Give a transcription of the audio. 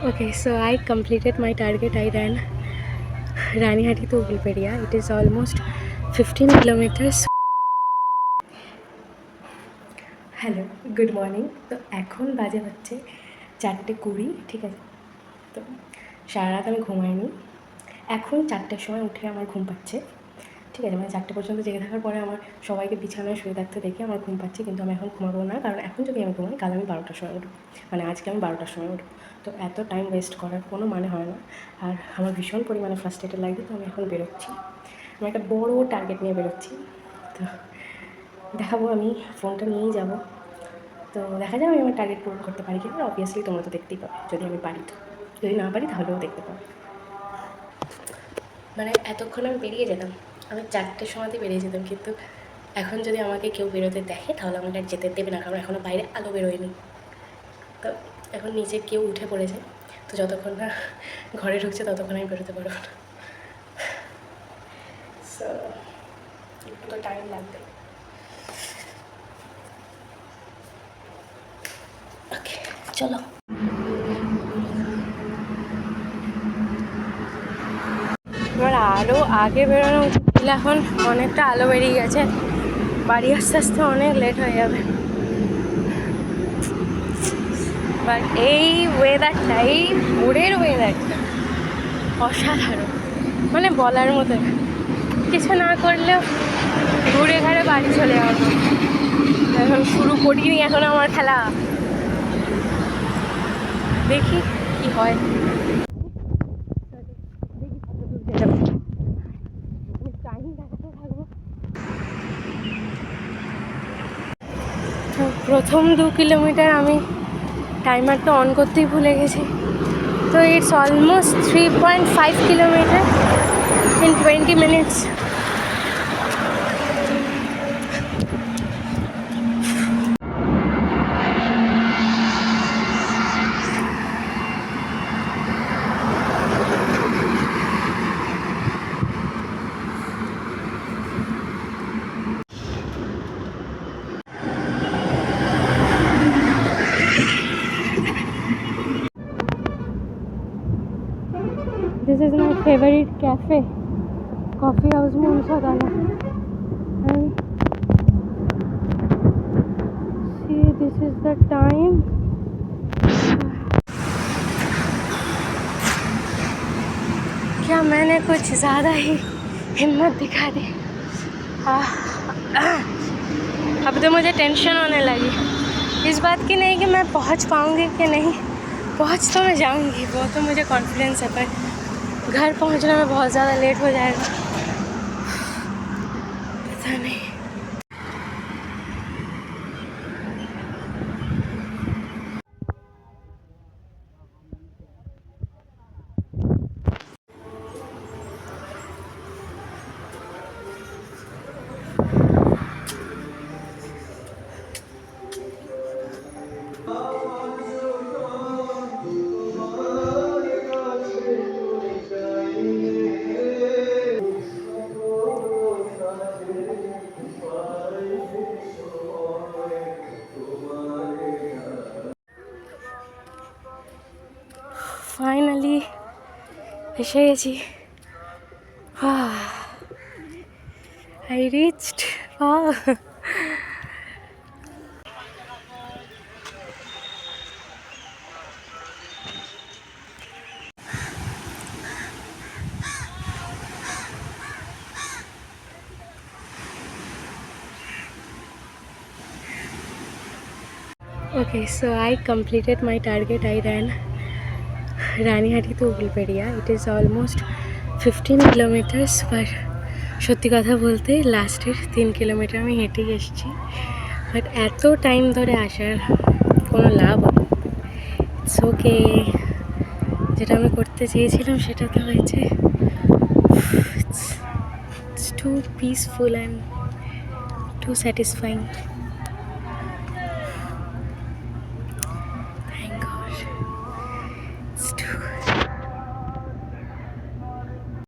Okay, so I completed my target. I ran Ranihati to Gulpedia. It is almost 15 kilometers. Hello, good morning. তো এখন বাজে হচ্ছে 4:20, ঠিক আছে। তো সারা রাত আমি ঘুমাইনি। এখন 4টের সময় উঠে আমার ঘুম পাচ্ছে, ঠিক আছে। মানে 4টে পর্যন্ত জেগে থাকার পরে আমার সবাইকে বিছানায় শুয়ে থাকতে দেখে আমার ঘুম পাচ্ছে, কিন্তু আমি এখন ঘুমাবো না, কারণ এখন যদি আমি ঘুমাই কাল আমি 12টার সময় উঠবো। মানে আজকে আমি 12টার সময় উঠবো। তো এত টাইম ওয়েস্ট করার কোনো মানে হয় না। আর আমার ভীষণ পরিমাণে ফ্রাস্ট্রেটেড লাগছে। তো আমি এখন বেরোচ্ছি, আমি একটা বড় টার্গেট নিয়ে বেরোচ্ছি। তো দেখাবো, আমি ফোনটা নিয়েই যাবো। তো দেখা যাবে আমি আমার টার্গেট পূরণ করতে পারি কিনা। অবভিয়াসলি তোমরা তো দেখতেই পাবে, যদি আমি পারি তো। যদি না পারি তাহলেও দেখতে পাবে। মানে এতক্ষণ আমি বেরিয়ে যেতাম, আমি 4টের সময়তে বেরিয়ে যেতাম, কিন্তু এখন যদি আমাকে কেউ বেরোতে দেখে তাহলে আমাকে আর যেতে দেবে না, কারণ এখনও বাইরে আলো বেরোয়নি। তো এখন নিচে কেউ উঠে পড়েছে, তো যতক্ষণ না ঘরে ঢুকছে ততক্ষণ আমি বেরোতে পারবো না। সো একটু তো টাইম লাগবে। ওকে, চলো। এবার আরও আগে বেরোনো উচিত ছিল, এখন অনেকটা আলো বেরিয়ে গেছে, বাড়ি আস্তে আস্তে অনেক লেট হয়ে যাবে। বাট এই ওয়েদারটা, এই ভোরের ওয়েদারটা অসাধারণ, মানে বলার মতো। কিছু না করলেও ঘুরে ঘাড়ে বাড়ি চলে যাবো। এখন শুরু করিনি এখন আমার খেলা, দেখি কি হয়। প্রথম 2 কিলোমিটার আমি টাইমারটা অন করতেই ভুলে গেছি। তো it's almost 3.5 kilometre in 20 minutes. This is my favorite cafe, Coffee House Moonsagala. And see, this is the time. क्या मैंने कुछ ज़्यादा ही हिम्मत दिखा दी। अब तो मुझे टेंशन होने लगी इस बात की, नहीं कि मैं पहुंच पाऊंगी कि नहीं। पहुंच तो मैं जाऊंगी, वो तो मुझे कॉन्फिडेंस है, पर घर पहुंचने में बहुत ज़्यादा लेट हो जाएगा, पता नहीं। ফাইনালি এসে গেছি। I reached. Okay, so I completed my target. I ran Ranihati to Gulpedia. It is almost 15 kilometers, but সত্যি কথা বলতে লাস্টের 3 কিলোমিটার আমি হেঁটেই এসেছি। বাট এত টাইম ধরে আসার কোনো লাভ হবে, ইটস ওকে। যেটা আমি করতে চেয়েছিলাম সেটা তো হয়েছে। It's too peaceful and too satisfying.